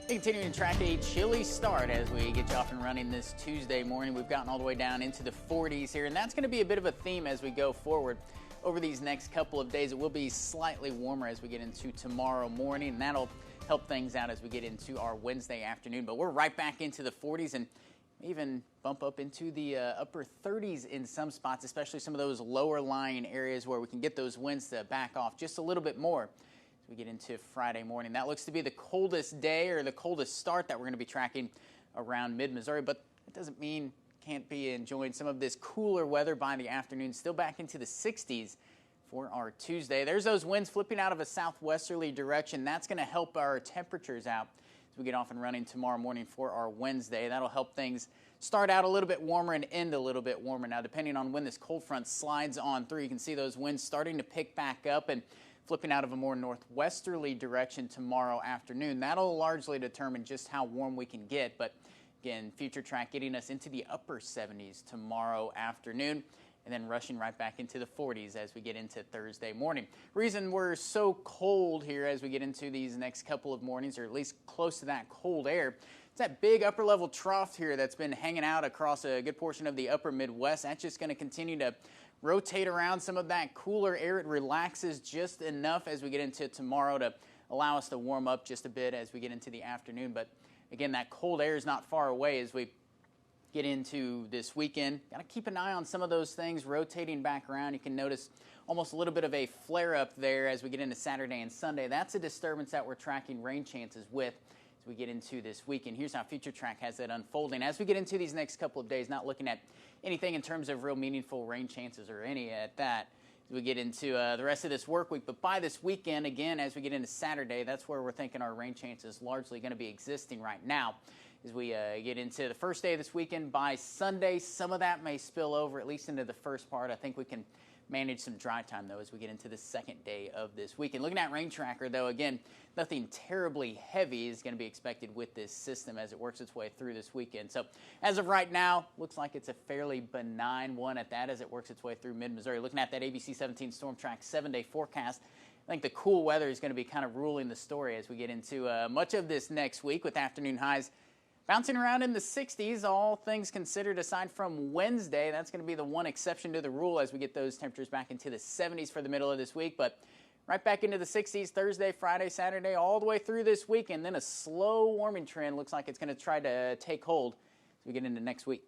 Continuing to track a chilly start as we get you off and running this Tuesday morning. We've gotten all the way down into the 40s here, and that's going to be a bit of a theme as we go forward over these next couple of days. It will be slightly warmer as we get into tomorrow morning, and that'll help things out as we get into our Wednesday afternoon. But we're right back into the 40s and even bump up into the upper 30s in some spots, especially some of those lower lying areas where we can get those winds to back off just a little bit more. We get into Friday morning. That looks to be the coldest day or the coldest start that we're going to be tracking around mid-Missouri, but it doesn't mean can't be enjoying some of this cooler weather by the afternoon. Still back into the 60s for our Tuesday. There's those winds flipping out of a southwesterly direction. That's going to help our temperatures out as we get off and running tomorrow morning for our Wednesday. That'll help things start out a little bit warmer and end a little bit warmer. Now, depending on when this cold front slides on through, you can see those winds starting to pick back up and flipping out of a more northwesterly direction tomorrow afternoon. That'll largely determine just how warm we can get. But again, future track getting us into the upper 70s tomorrow afternoon and then rushing right back into the 40s as we get into Thursday morning. Reason we're so cold here as we get into these next couple of mornings, or at least close to that cold air, it's that big upper level trough here that's been hanging out across a good portion of the upper Midwest. That's just going to continue to rotate around some of that cooler air. It relaxes just enough as we get into tomorrow to allow us to warm up just a bit as we get into the afternoon. But again, that cold air is not far away as we get into this weekend. Got to keep an eye on some of those things rotating back around. You can notice almost a little bit of a flare up there as we get into Saturday and Sunday. That's a disturbance that we're tracking rain chances with as we get into this weekend. Here's how Future Track has it unfolding. As we get into these next couple of days, not looking at anything in terms of real meaningful rain chances or any at that as we get into the rest of this work week. But by this weekend, again, as we get into Saturday, that's where we're thinking our rain chances largely going to be existing right now. As we get into the first day of this weekend, by Sunday, some of that may spill over, at least into the first part. I think we can manage some dry time, though, as we get into the second day of this weekend. Looking at rain tracker, though, again, nothing terribly heavy is going to be expected with this system as it works its way through this weekend. So as of right now, looks like it's a fairly benign one at that as it works its way through mid-Missouri. Looking at that ABC 17 Storm Track 7-day forecast, I think the cool weather is going to be kind of ruling the story as we get into much of this next week with afternoon highs bouncing around in the 60s, all things considered, aside from Wednesday. That's going to be the one exception to the rule as we get those temperatures back into the 70s for the middle of this week. But right back into the 60s Thursday, Friday, Saturday, all the way through this week. And then a slow warming trend looks like it's going to try to take hold as we get into next week.